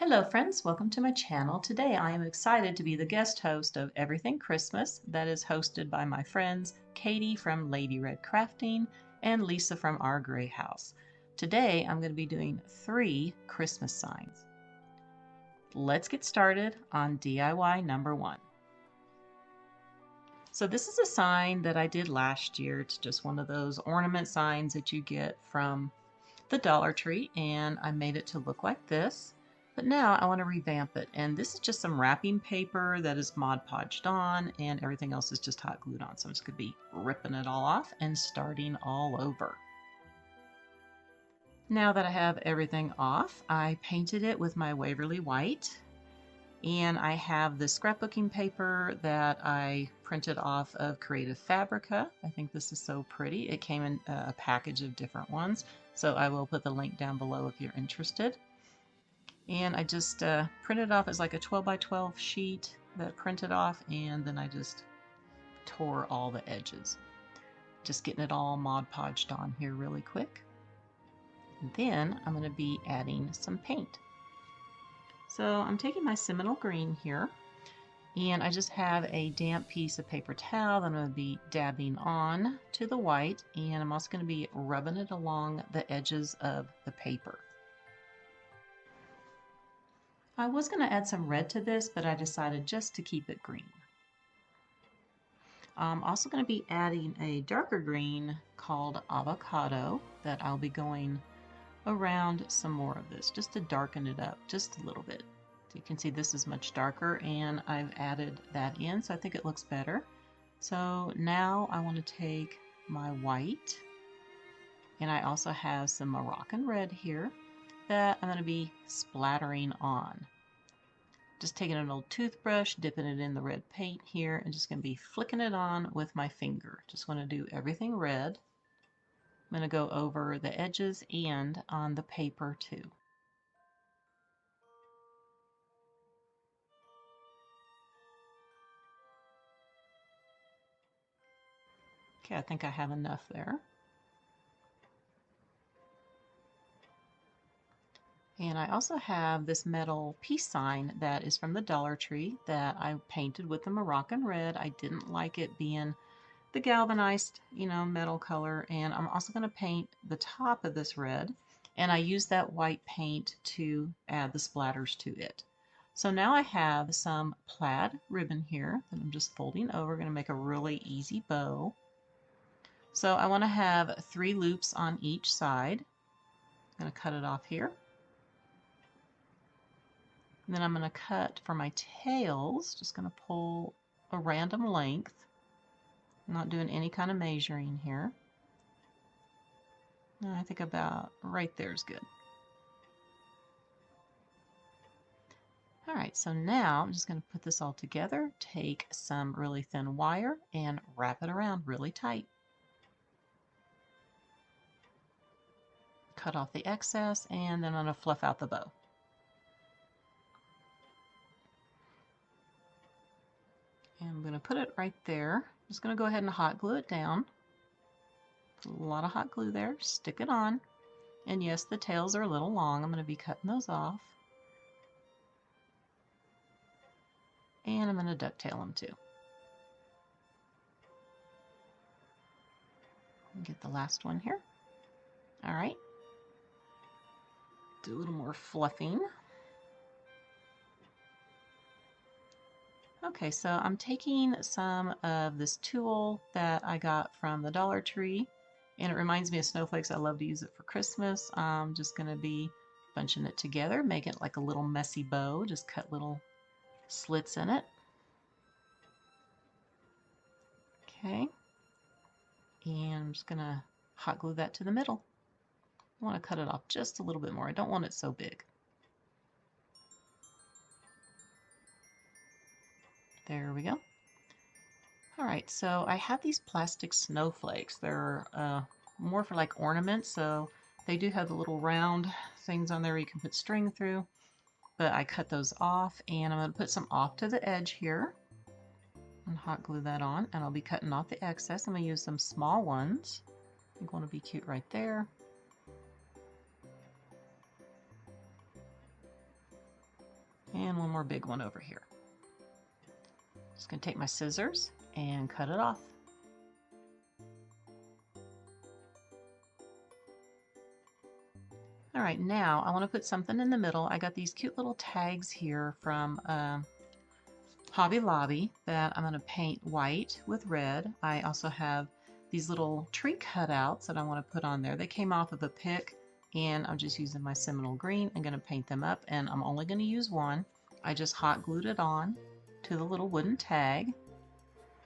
Hello friends, welcome to my channel. Today I am excited to be the guest host of Everything Christmas that is hosted by my friends Katie from Lady Red Crafting and Lisa from Our Gray House. Today I'm going to be doing 3 Christmas signs. Let's get started on DIY number 1. So this is a sign that I did last year. It's just one of those ornament signs that you get from the Dollar Tree, and I made it to look like this. But now I want to revamp it, and this is just some wrapping paper that is Mod Podged on, and everything else is just hot glued on. So I'm just going to be ripping it all off and starting all over. Now that I have everything off, I painted it with my Waverly White, and I have the scrapbooking paper that I printed off of Creative Fabrica. I think this is so pretty. It came in a package of different ones, so I will put the link down below if you're interested. And I just printed off as like a 12 by 12 sheet that printed off, and then I just tore all the edges. Just getting it all Mod Podged on here really quick. And then I'm going to be adding some paint. So I'm taking my Seminole Green here, and I just have a damp piece of paper towel that I'm going to be dabbing on to the white, and I'm also going to be rubbing it along the edges of the paper. I was going to add some red to this, but I decided just to keep it green. I'm also going to be adding a darker green called Avocado that I'll be going around some more of this just to darken it up just a little bit. So you can see this is much darker, and I've added that in, so I think it looks better. So now I want to take my white, and I also have some Moroccan red here that I'm going to be splattering on. Just taking an old toothbrush, dipping it in the red paint here, and just going to be flicking it on with my finger. Just want to do everything red. I'm going to go over the edges and on the paper too. Okay, I think I have enough there. And I also have this metal peace sign that is from the Dollar Tree that I painted with the Moroccan red. I didn't like it being the galvanized, metal color. And I'm also going to paint the top of this red. And I use that white paint to add the splatters to it. So now I have some plaid ribbon here that I'm just folding over. Going to make a really easy bow. So I want to have 3 loops on each side. I'm going to cut it off here. And then I'm going to cut for my tails, just going to pull a random length. I'm not doing any kind of measuring here. I think about right there is good. All right, so now I'm just going to put this all together, take some really thin wire and wrap it around really tight. Cut off the excess, and then I'm going to fluff out the bow. And I'm going to put it right there. I'm just going to go ahead and hot glue it down. Put a lot of hot glue there. Stick it on. And yes, the tails are a little long. I'm going to be cutting those off. And I'm going to ducktail them too. Get the last one here. All right. Do a little more fluffing. Okay, so I'm taking some of this tulle that I got from the Dollar Tree, and it reminds me of snowflakes. I love to use it for Christmas. I'm just going to be bunching it together, make it like a little messy bow, just cut little slits in it. Okay, and I'm just going to hot glue that to the middle. I want to cut it off just a little bit more. I don't want it so big. There we go. All right, so I have these plastic snowflakes. They're more for like ornaments, so they do have the little round things on there you can put string through, but I cut those off, and I'm going to put some off to the edge here and hot glue that on, and I'll be cutting off the excess. I'm going to use some small ones. I think one will be cute right there. And one more big one over here. Just gonna take my scissors and cut it off. All right, now I want to put something in the middle. I got these cute little tags here from Hobby Lobby that I'm going to paint white with red. I also have these little tree cutouts that I want to put on there. They came off of a pick, and I'm just using my Seminole green. I'm going to paint them up, and I'm only going to use one. I just hot glued it on to the little wooden tag,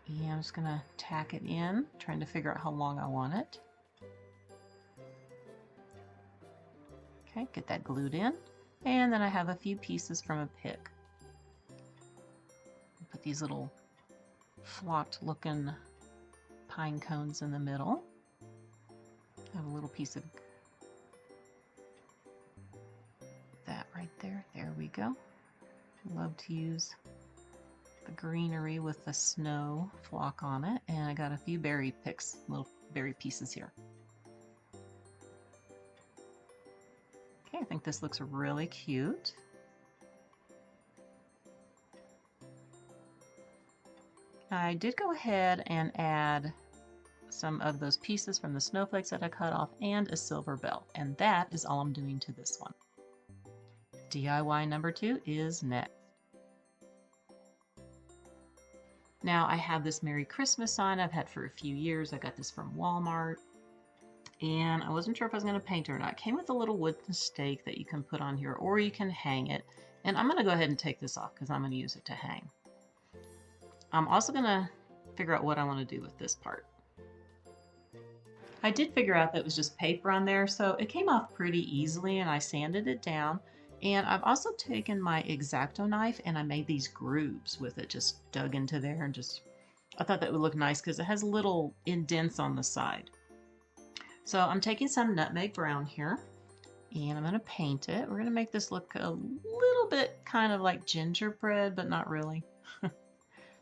and I'm just going to tack it in, trying to figure out how long I want it. Okay, get that glued in, and then I have a few pieces from a pick. Put these little flocked looking pine cones in the middle. I have a little piece of that right there. There we go. I love to use the greenery with the snow flock on it, and I got a few berry picks, little berry pieces here. Okay, I think this looks really cute. I did go ahead and add some of those pieces from the snowflakes that I cut off and a silver bell, and that is all I'm doing to this one. DIY number 2 is next. Now I have this Merry Christmas sign I've had for a few years. I got this from Walmart, and I wasn't sure if I was going to paint it or not. It came with a little wooden stake that you can put on here, or you can hang it. And I'm going to go ahead and take this off because I'm going to use it to hang. I'm also going to figure out what I want to do with this part. I did figure out that it was just paper on there, so it came off pretty easily, and I sanded it down. And I've also taken my X-Acto knife and I made these grooves with it, just dug into there, and I thought that would look nice because it has little indents on the side. So I'm taking some nutmeg brown here, and I'm going to paint it. We're going to make this look a little bit kind of like gingerbread, but not really.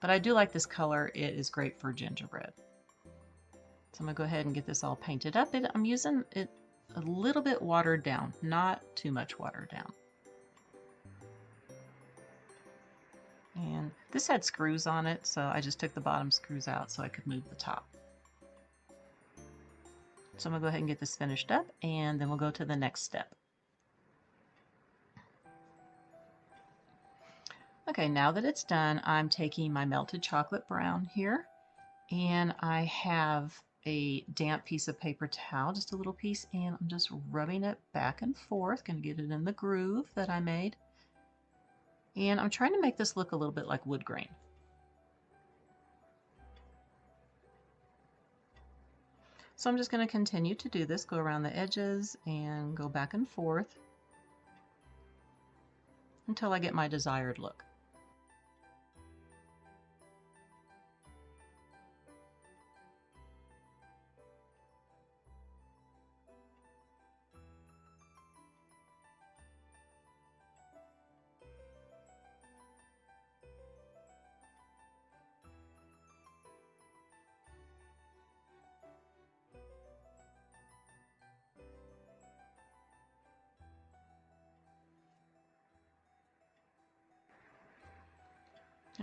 But I do like this color. It is great for gingerbread. So I'm going to go ahead and get this all painted up. I'm using it a little bit watered down, not too much watered down. And this had screws on it, so I just took the bottom screws out so I could move the top. So I'm going to go ahead and get this finished up, and then we'll go to the next step. Okay, now that it's done, I'm taking my melted chocolate brown here, and I have a damp piece of paper towel, just a little piece, and I'm just rubbing it back and forth, going to get it in the groove that I made. And I'm trying to make this look a little bit like wood grain. So I'm just going to continue to do this, go around the edges and go back and forth until I get my desired look.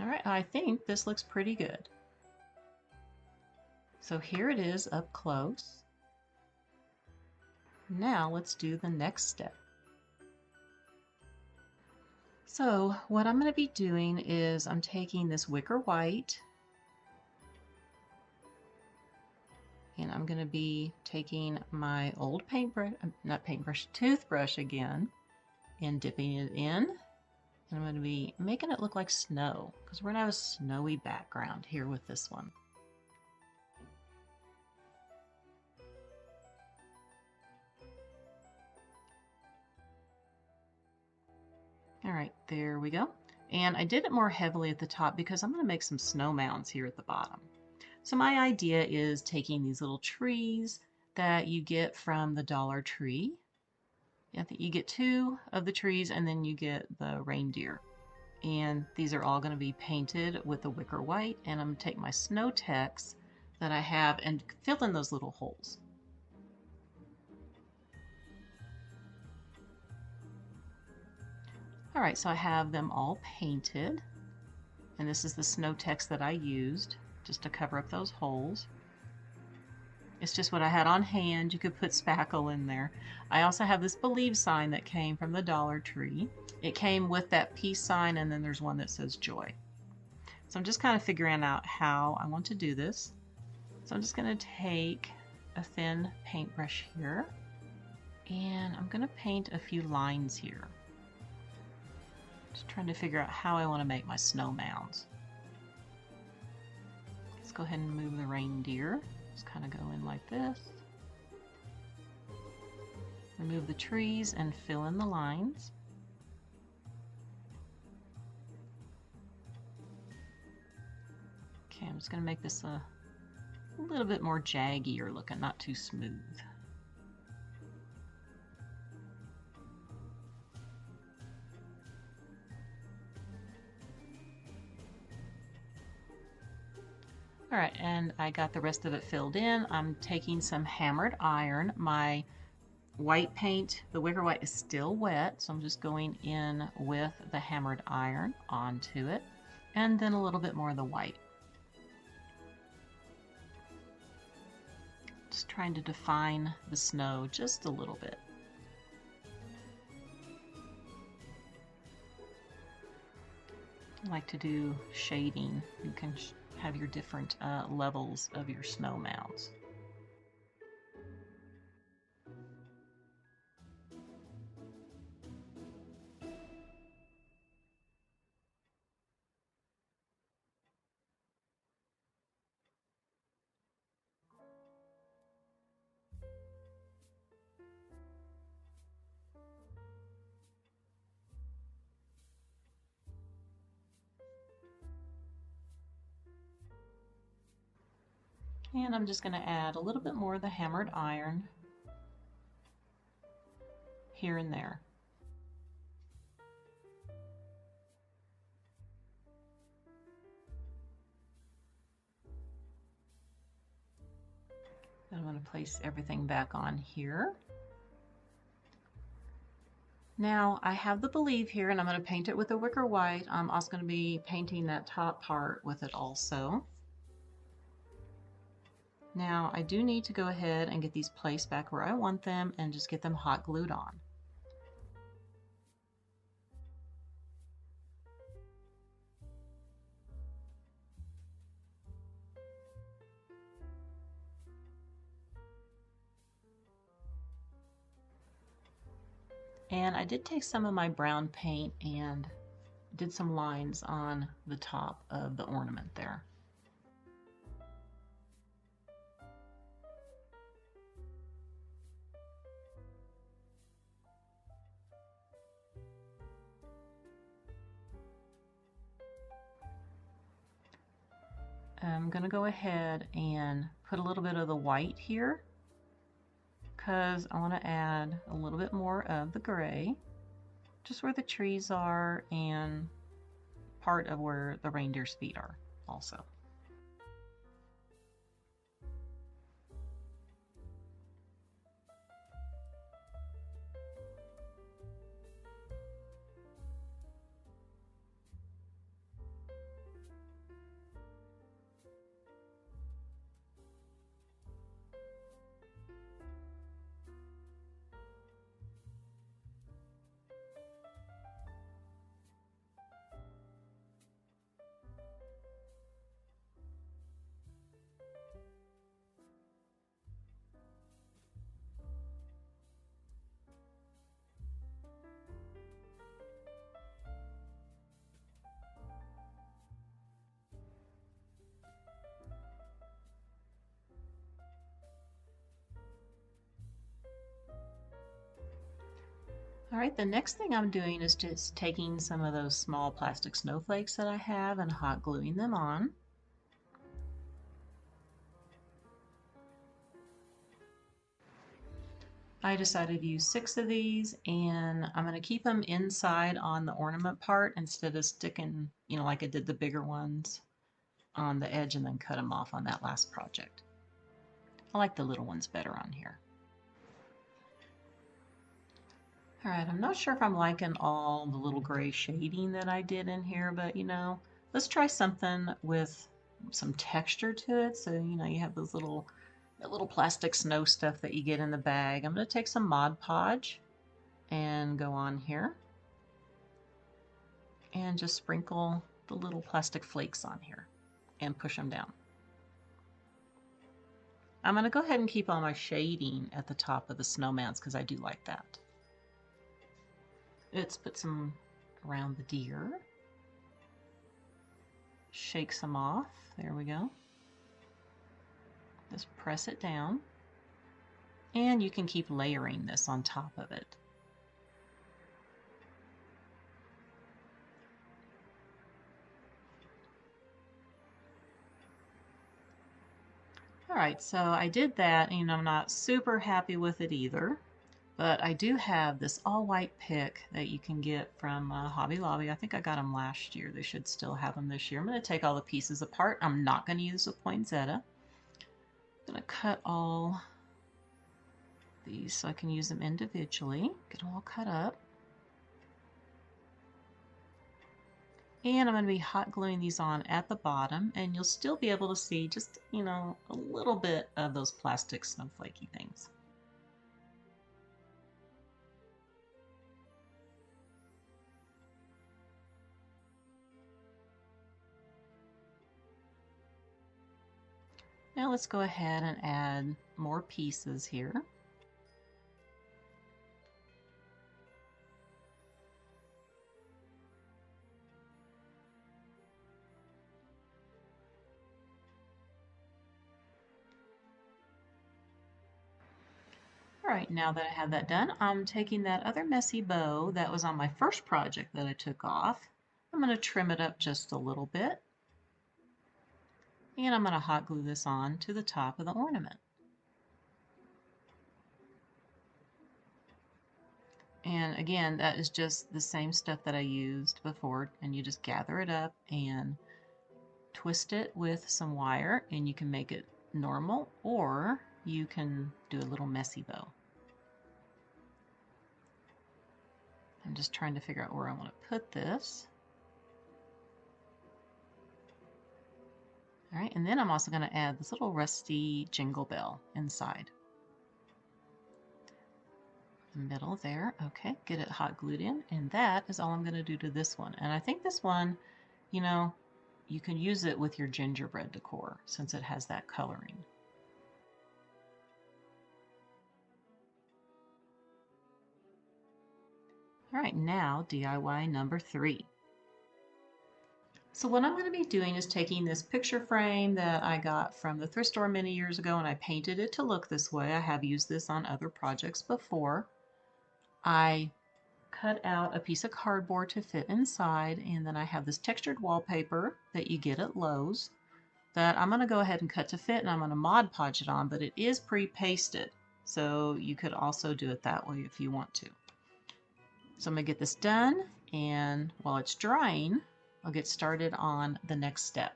All right, I think this looks pretty good. So here it is up close. Now let's do the next step. So what I'm going to be doing is I'm taking this wicker white, and I'm going to be taking my old paintbrush, not paintbrush, toothbrush again, and dipping it in. And I'm going to be making it look like snow, because we're going to have a snowy background here with this one. All right, there we go. And I did it more heavily at the top because I'm going to make some snow mounds here at the bottom. So my idea is taking these little trees that you get from the Dollar Tree. I think you get 2 of the trees, and then you get the reindeer. And these are all going to be painted with the wicker white, and I'm going to take my snow text that I have and fill in those little holes. All right, so I have them all painted, and this is the snow text that I used just to cover up those holes. It's just what I had on hand. You could put spackle in there. I also have this believe sign that came from the Dollar Tree. It came with that peace sign, and then there's one that says joy. So I'm just kind of figuring out how I want to do this. So I'm just going to take a thin paintbrush here, and I'm going to paint a few lines here. Just trying to figure out how I want to make my snow mounds. Let's go ahead and move the reindeer. Just kind of go in like this. Remove the trees and fill in the lines. Okay, I'm just going to make this a little bit more jaggier looking, not too smooth. All right, and I got the rest of it filled in. I'm taking some hammered iron. My white paint, the wicker white, is still wet, so I'm just going in with the hammered iron onto it, and then a little bit more of the white. Just trying to define the snow just a little bit. I like to do shading. You can have your different levels of your snow mounds. And I'm just going to add a little bit more of the hammered iron here and there. Then I'm going to place everything back on here. Now I have the believe here, and I'm going to paint it with a wicker white. I'm also going to be painting that top part with it also. Now I do need to go ahead and get these placed back where I want them and just get them hot glued on. And I did take some of my brown paint and did some lines on the top of the ornament there. I'm going to go ahead and put a little bit of the white here because I want to add a little bit more of the gray just where the trees are and part of where the reindeer's feet are also. All right, the next thing I'm doing is just taking some of those small plastic snowflakes that I have and hot gluing them on. I decided to use 6 of these, and I'm going to keep them inside on the ornament part instead of sticking, like I did the bigger ones on the edge and then cut them off on that last project. I like the little ones better on here. All right, I'm not sure if I'm liking all the little gray shading that I did in here, but you know, let's try something with some texture to it. So, you know, you have those little plastic snow stuff that you get in the bag. I'm going to take some Mod Podge and go on here and just sprinkle the little plastic flakes on here and push them down. I'm going to go ahead and keep all my shading at the top of the snowmans because I do like that. Let's put some around the deer. Shake some off. There we go. Just press it down. And you can keep layering this on top of it. All right, so I did that, and I'm not super happy with it either. But I do have this all-white pick that you can get from Hobby Lobby. I think I got them last year. They should still have them this year. I'm going to take all the pieces apart. I'm not going to use a poinsettia. I'm going to cut all these so I can use them individually. Get them all cut up. And I'm going to be hot gluing these on at the bottom, and you'll still be able to see just, you know, a little bit of those plastic snowflakey things. Now let's go ahead and add more pieces here. All right, now that I have that done, I'm taking that other messy bow that was on my first project that I took off. I'm going to trim it up just a little bit. And I'm going to hot glue this on to the top of the ornament. And again, that is just the same stuff that I used before, and you just gather it up and twist it with some wire, and you can make it normal, or you can do a little messy bow. I'm just trying to figure out where I want to put this. All right, and then I'm also going to add this little rusty jingle bell inside. Middle there. Okay, get it hot glued in, and that is all I'm going to do to this one. And I think this one, you know, you can use it with your gingerbread decor since it has that coloring. All right, now DIY number 3. So what I'm going to be doing is taking this picture frame that I got from the thrift store many years ago, and I painted it to look this way. I have used this on other projects before. I cut out a piece of cardboard to fit inside, and then I have this textured wallpaper that you get at Lowe's that I'm going to go ahead and cut to fit, and I'm going to Mod Podge it on, but it is pre-pasted, so you could also do it that way if you want to. So I'm going to get this done, and while it's drying, I'll get started on the next step.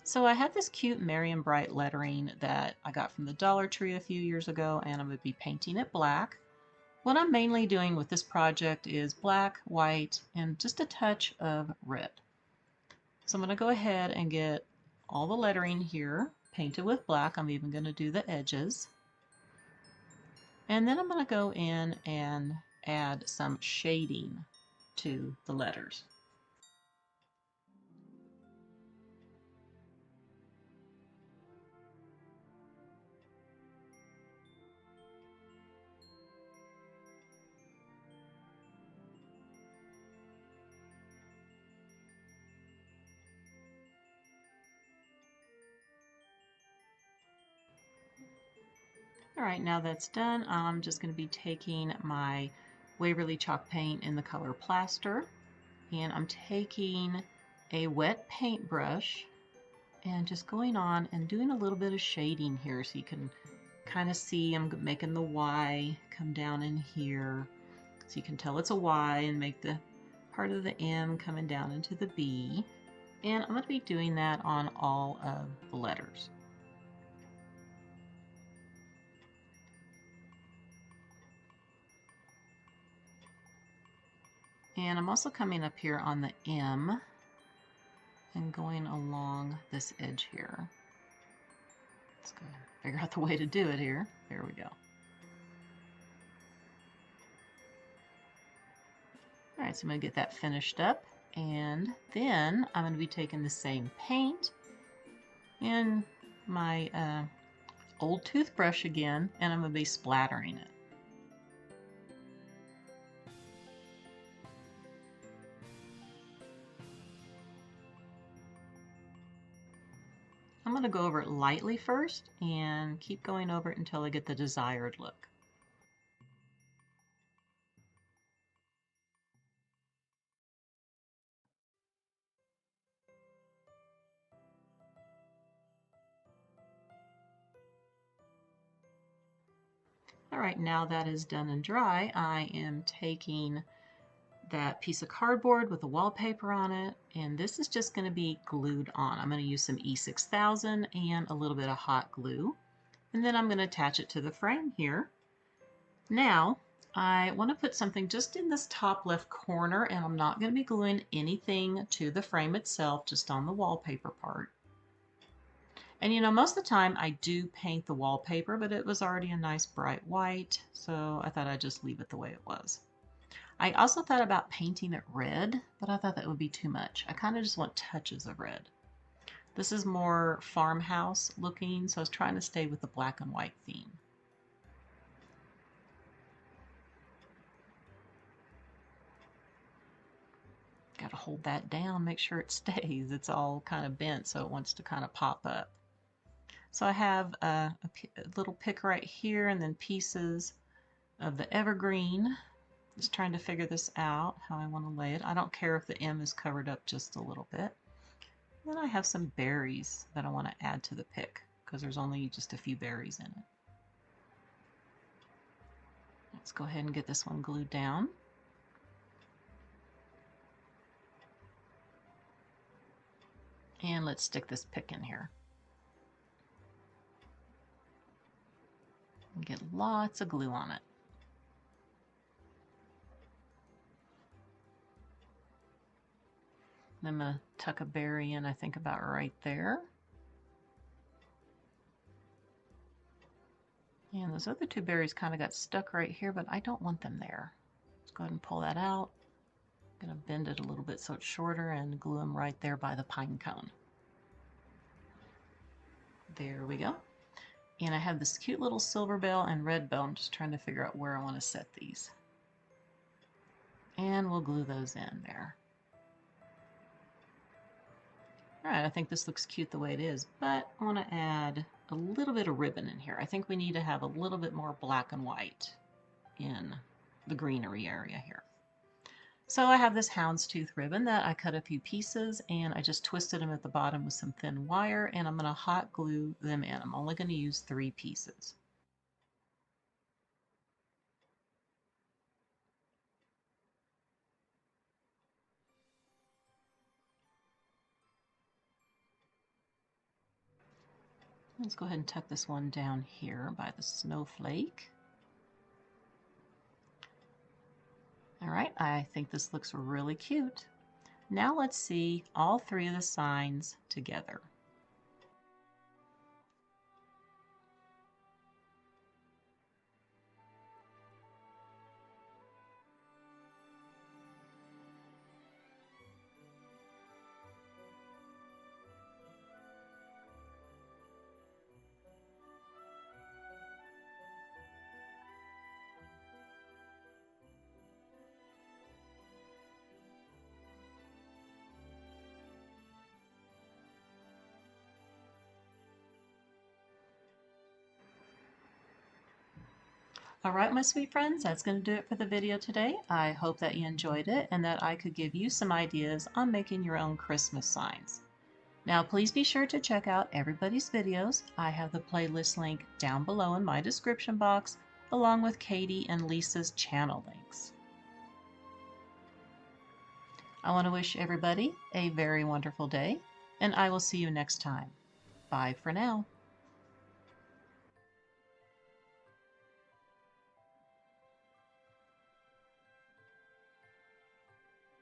So I have this cute Merry and Bright lettering that I got from the Dollar Tree a few years ago, and I'm going to be painting it black. What I'm mainly doing with this project is black, white, and just a touch of red. So I'm going to go ahead and get all the lettering here painted with black. I'm even going to do the edges. And then I'm going to go in and add some shading to the letters. All right, now that's done, I'm just going to be taking my Waverly chalk paint in the color Plaster, and I'm taking a wet paintbrush and just going on and doing a little bit of shading here so you can kind of see I'm making the Y come down in here so you can tell it's a Y, and make the part of the M coming down into the B. And I'm going to be doing that on all of the letters. And I'm also coming up here on the M and going along this edge here. Let's go figure out the way to do it here. There we go. All right, so I'm going to get that finished up, and then I'm going to be taking the same paint and my old toothbrush again, and I'm going to be splattering it. I'm going to go over it lightly first and keep going over it until I get the desired look. All right, now that is done and dry, I am taking that piece of cardboard with the wallpaper on it, and this is just going to be glued on. I'm going to use some E6000 and a little bit of hot glue, and then I'm going to attach it to the frame here. Now, I want to put something just in this top left corner, and I'm not going to be gluing anything to the frame itself, just on the wallpaper part. And you know, most of the time I do paint the wallpaper, but it was already a nice bright white, so I thought I'd just leave it the way it was. I also thought about painting it red, but I thought that would be too much. I kind of just want touches of red. This is more farmhouse looking, so I was trying to stay with the black and white theme. Got to hold that down, make sure it stays. It's all kind of bent, so it wants to kind of pop up. So I have a little pick right here, and then pieces of the evergreen. Just trying to figure this out, how I want to lay it. I don't care if the M is covered up just a little bit. Then I have some berries that I want to add to the pick, because there's only just a few berries in it. Let's go ahead and get this one glued down. And let's stick this pick in here. And get lots of glue on it. And I'm going to tuck a berry in, I think about right there. And those other two berries kind of got stuck right here, but I don't want them there. Let's go ahead and pull that out. I'm going to bend it a little bit so it's shorter and glue them right there by the pine cone. There we go. And I have this cute little silver bell and red bell. I'm just trying to figure out where I want to set these. And we'll glue those in there. All right, I think this looks cute the way it is, but I want to add a little bit of ribbon in here. I think we need to have a little bit more black and white in the greenery area here. So I have this houndstooth ribbon that I cut a few pieces, and I just twisted them at the bottom with some thin wire, and I'm going to hot glue them in. I'm only going to use 3 pieces. Let's go ahead and tuck this one down here by the snowflake. All right, I think this looks really cute. Now let's see all 3 of the signs together. All right, my sweet friends, that's going to do it for the video today. I hope that you enjoyed it and that I could give you some ideas on making your own Christmas signs. Now, please be sure to check out everybody's videos. I have the playlist link down below in my description box, along with Katie and Lisa's channel links. I want to wish everybody a very wonderful day, and I will see you next time. Bye for now.